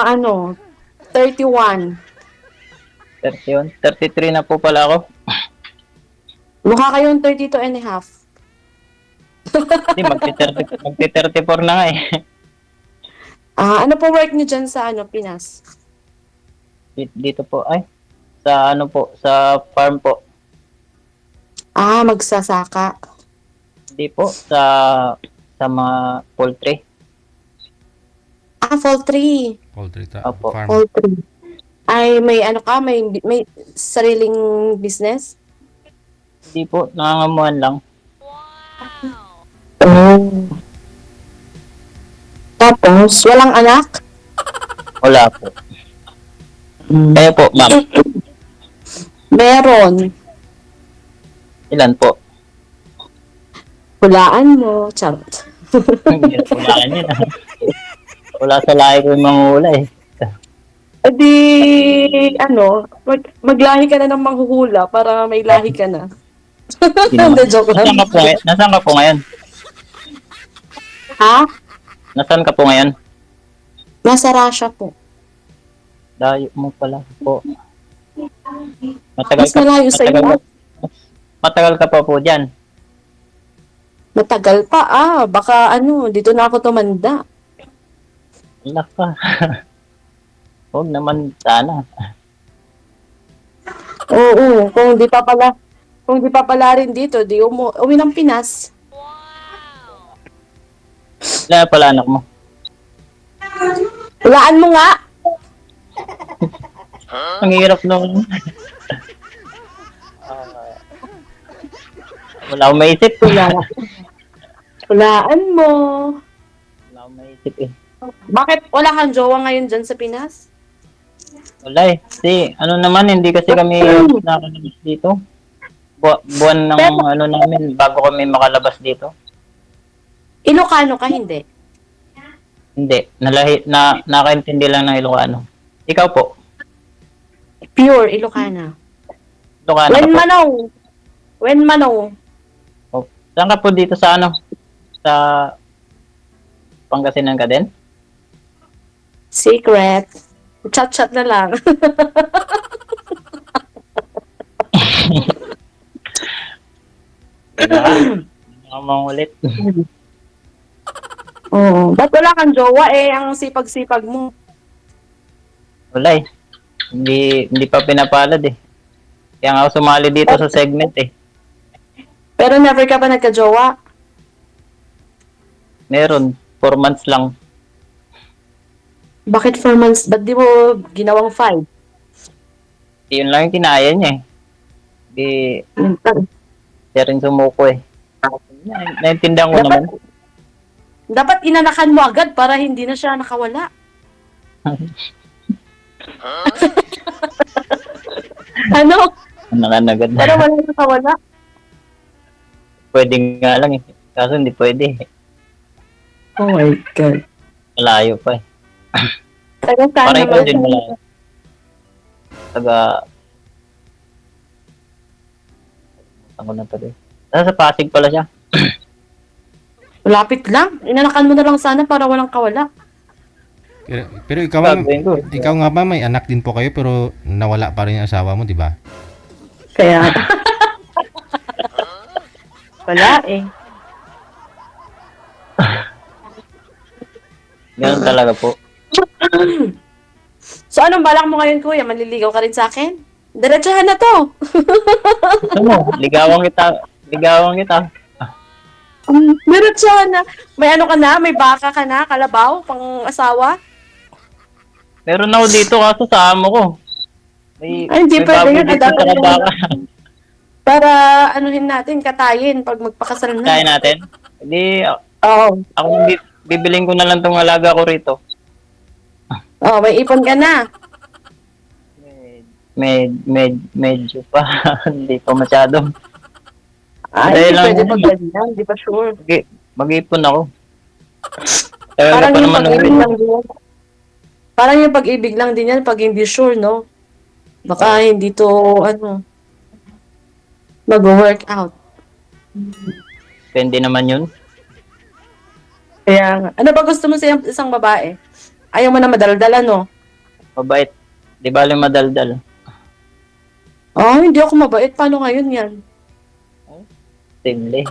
ano, 31. 31, 33 na po pala ako. Mukha kayong 32 and a half. Hindi, magti-34 na nga eh. Ano po work niyo dyan sa Pinas? Dito po, ay, sa ano po, sa farm po. Magsasaka. Hindi po, sa mga poultry. Poultry. Poultry Opo. farm. Poultry. Ay, may may sariling business? Hindi po, nangangamuhan lang. Oh. Tapos, walang anak? Wala po. Kayo po, ma'am. Meron. Ilan po? Hulaan mo. Charot. Hulaan yun. Wala sa lahi ko yung mga hula eh. Edi, maglahi ka na ng manghuhula para may lahi ka na. Hindi, joke lang. Nasaan ka po ngayon? Ha? Nasaan ka po ngayon? Nasa Russia po. Dayo mo pala po. Mas malayo sa iyo. Matagal ka pa po dyan. Matagal pa, baka dito na ako tumanda. Wala ka. Huwag naman sana. Oo, kung di pa pala rin dito, di uwi ng Pinas. Wala pala anak mo. Hulaan mo nga. Ang hirap naman. Wala akong maisip. Hulaan mo. Wala akong maisip eh. Bakit wala kang jowa ngayon dyan sa Pinas? Wala eh. Kasi hindi kasi kami nakalabas dito. Buwan ng namin bago kami makalabas dito. Ilocano ka, hindi? Hindi. Nakaintindi lang ng Ilocano. Ikaw po? Pure Ilocana. Ilocano ka po? When Manaw. Oh. Saan ka po dito sa Sa Pangasinan ka din? Secret. Chat-chat na lang. Ulit. Oo. Ba't wala kang jowa ang sipag-sipag mo? Wala eh. Hindi pa pinapalad eh. Kaya nga ako sumali dito sa segment eh. Pero never ka pa nagka-jowa? Meron. 4 months lang. Bakit 4 months? Ba't di mo ginawang 5? Yun lang yung kinaya niya eh. Di, siya rin sumuko eh. Naintindihan ko naman. Dapat inanakan mo agad para hindi na siya nakawala. Ano? Anakan agad. Para wala nakawala. Pwede nga lang eh. Kaso hindi pwede eh. Oh my God. Malayo pa eh. Taga saan Para ikaw naman? din malayo. Ako na pala eh. Sa Pasig pala siya. Lapit lang. Inanakan mo na lang sana para walang kawala. Pero ikaw nga ba may anak din po kayo pero nawala pa rin yung asawa mo, di ba? Kaya. Wala eh. Ganun talaga po. So anong balak mo ngayon, kuya? Manliligaw ka rin sa akin? Diretsahan na to. Ligawan kita. Diretsahan na. May ka na? May baka ka na? Kalabaw? Pang asawa? Meron ako dito kaso sa amo ko. Hindi may pwede baboy yun. dito sa baka. Para anuhin katayin pag magpakasal na. Kaya natin. Hindi, Oo. ako bibiling ko na lang tong alaga ko rito. May ipon ka na. Medyo pa. Hindi pa masyado. Hindi pwede pag ganyan. Hindi pa sure. Mag-ipon ako. Parang yung pag-ibig lang din yan. Parang yung pag-ibig lang din yan pag hindi sure, no? Baka hindi to, mag-work out. Depende naman yun. Kaya nga. Ano ba gusto mo sa isang babae? Ayaw mo na madaldal, ano? Mabait. Di bali madaldal. Hindi ako mabait. Paano ngayon yan? Timli.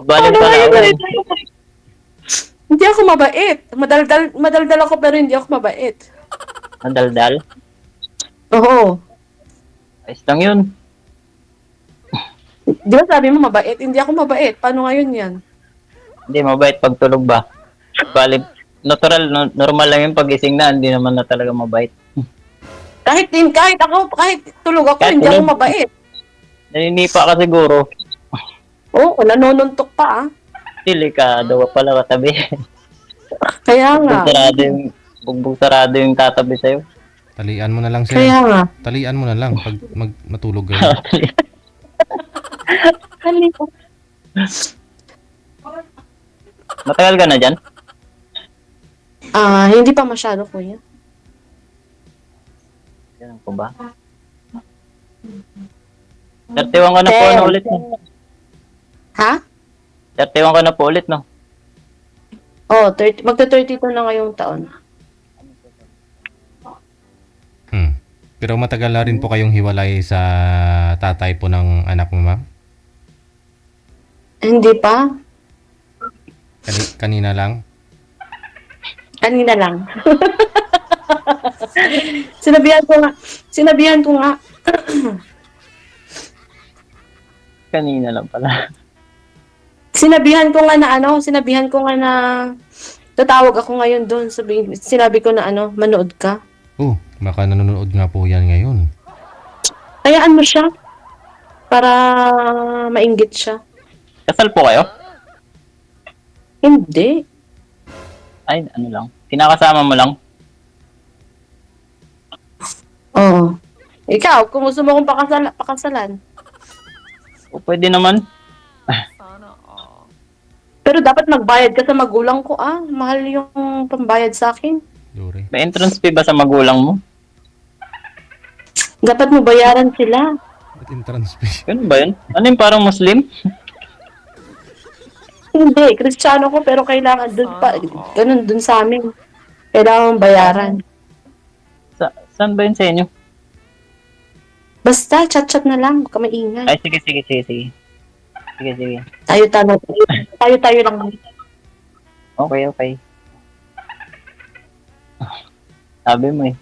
Bali Paano pala ngayon ako. yan? Hindi ako mabait. Madaldal ako pero hindi ako mabait. Madaldal. Oo. Ayos lang yun. Di ba sabi mo mabait? Hindi ako mabait. Paano ngayon yan? Hindi, mabait pag tulog ba? Bali, natural, normal lang yung pagising na, hindi naman na talaga mabait. Kahit tulog ako, Kahit hindi tulog. ako mabait. Naninipa ka siguro. Oo, nanonuntok pa Delikado ka pala katabi. Kaya nga. Bugbog sarado yung tatabi sa'yo. Talian mo na lang, sir. Kaya nga. Talian mo na lang pag matulog kayo. Matagal ka na dyan? Hindi pa masyado, kuya. Yan ko ba? 31 ka na po ano ulit, no? Ha? 31 ka na po ulit, no? Magta-32 na ngayong taon. Pero matagal na rin po kayong hiwalay sa tatay po ng anak mo, ma'am? Hindi pa. Kanina lang? Kanina lang. Sinabihan ko nga. Kanina lang pala. Sinabihan ko nga na tatawag ako ngayon doon. Sinabi ko na manood ka. Baka nanonood nga po yan ngayon. Hayaan mo siya para mainggit siya. Kasal po kayo? Hindi. Ay, ano lang. Kinakasama mo lang? Oo. Ikaw, kung gusto mo akong pakasalan. O, pwede naman. Pero dapat magbayad ka sa magulang ko, Mahal yung pambayad sa akin. Dore. May entrance fee ba sa magulang mo? Dapat mo bayaran sila. Ba't entrance fee? Ganun ba yun? Ano yung parang Muslim? Hindi, Kristiyano ko pero kailangan ganun dun sa amin. Kailangan bayaran. Saan ba yun sa inyo? Basta, chat-chat na lang, baka maingay. Ay, sige. Sige. Tayo lang. Okay. Sabi mo eh.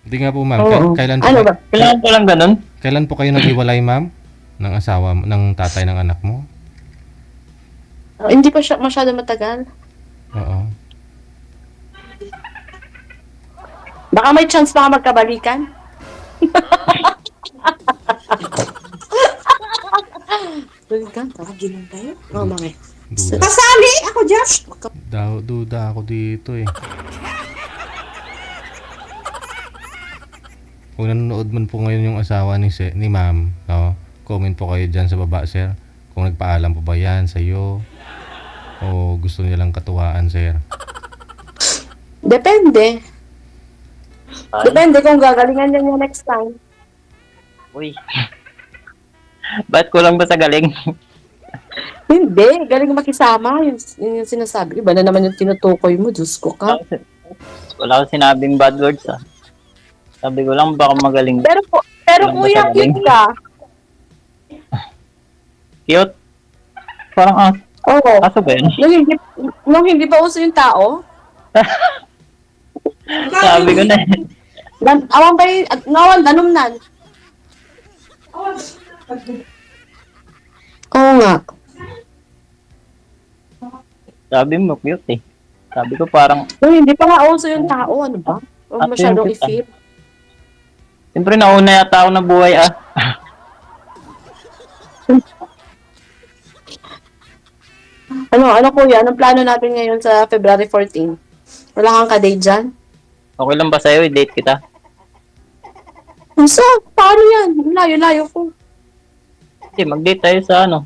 Hindi nga po, ma'am. Oo. Kailan po, Ano ba? Kailangan po lang ganun? kailan po kayo naghiwalay, ma'am? Ng asawa, ng tatay ng anak mo? Hindi pa siya masyado matagal. Oo. Baka may chance pa magkabalikan. Balikan, tawagin lang tayo. Bakit? Duda. Kasali ako dyan! Duda ako dito eh. Kung nanonood man po ngayon yung asawa ni ma'am, no? Comment po kayo dyan sa baba, sir. Kung nagpaalam po ba yan sa iyo o gusto nilang katuwaan, sir. Depende. Depende kung gagalingan niya next time. Uy. Ba't kulang ba sa galing? Hindi, galing makisama. Yun yung sinasabi. Iba na naman yung tinutukoy mo. Diyos ko ka. Wala akong sinabing bad words ah. Sabi ko lang baka magaling. Pero Walang kuya, masabi. cute ka. Cute? Parang Oo. aso ba yun? Nung hindi pa uso yung tao. Sabi ko na eh. Awang ba yung, ngawan, danumnan. Oo nga. Sabi mo cute eh. Sabi ko parang, Nung hindi pa nga uso yung tao, ano ba? Huwag masyadong cute, i-feel. siyempre nauna yata ako na buhay ah. Ano kuya, anong plano natin ngayon sa February 14? Wala kang ka-date dyan? Okay lang ba sa'yo i-date kita? So, paano yan? Layo-layo ko. Hindi, mag-date tayo sa ano.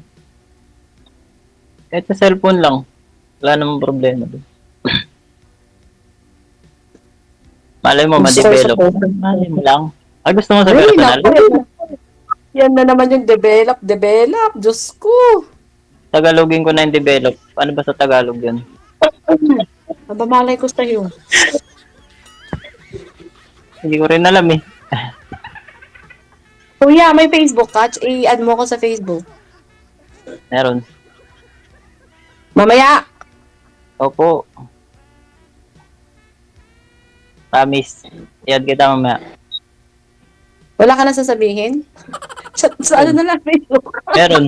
Kahit sa cellphone lang. Wala namang problema doon. Malay mo, ma-develop. Malay mo lang. Gusto mo sa personal? Yan na naman yung develop. Diyos ko. Tagalogin ko na yung develop. Ano ba sa Tagalog yun? Nabamalay ko sa'yo. Hindi ko rin alam eh. Kuya, may Facebook ka? I-add mo ko sa Facebook. Meron. Mamaya. Opo. Promise. I-add kita mamaya. Wala ka na sasabihin? Sa ano na lang, Facebook? Meron.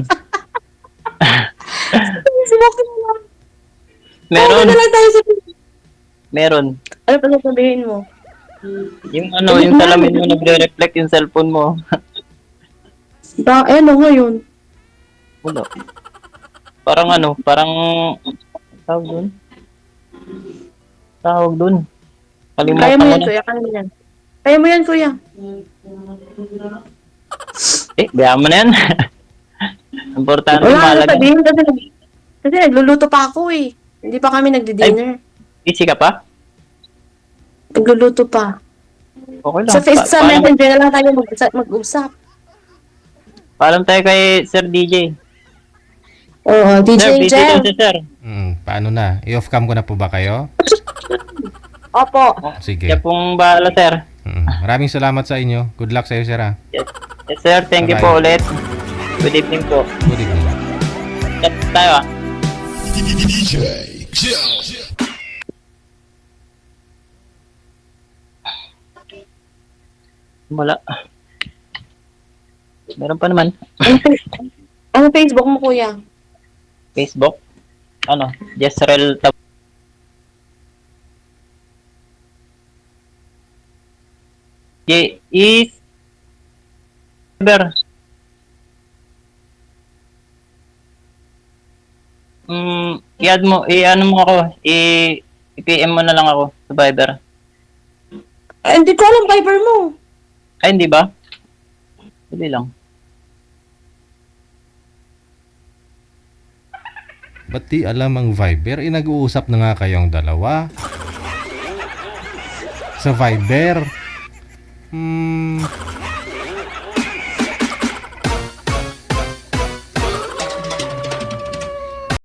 Facebook na lang. Meron. Ano na lang tayo sa Facebook? Meron. Ano pa sasabihin mo? Yung ano, yung salamin mo nagre-reflect yung cellphone mo. Ano ngayon? Wala. Parang ano, parang tawag dun? Tawag dun. Kaya Kalimutan mo ko yan, na. kuya. Kaya mo yan. Kaya mo yan, kuya. Bayaan mo na yan. Importante, Wala ka mahalaga. sabihin kasi nagluluto pa ako eh. Hindi pa kami nagdi-dinner. Busy ka pa? Nagluluto pa. Okay lang. Sa sa Paalam- Messenger na lang tayo mag-usap. Paalam tayo kay Sir DJ. Oo, Sir, DJ busy daw Jeff. si Sir. Paano na? I-off cam ko na po ba kayo? Opo. Sige. Siya pong bahala, Sir. Maraming salamat sa inyo. Good luck sa iyo, sir. Yes, Sir. Thank you Bye-bye. po ulit. Good evening po. Good evening. Chat tayo ah. DJ Jill. Wala. Meron pa naman. Ano Facebook mo, kuya? Facebook. Ano? Jezreel Tab. Is Viber. I-add mo, i-ano mo ako, i-PM mo na lang ako sa Viber. Hindi ko alam Viber mo. Ay, hindi ba? Hindi lang. Ba't di alam ang Viber? Nag-uusap na nga kayong dalawa. Sa Viber.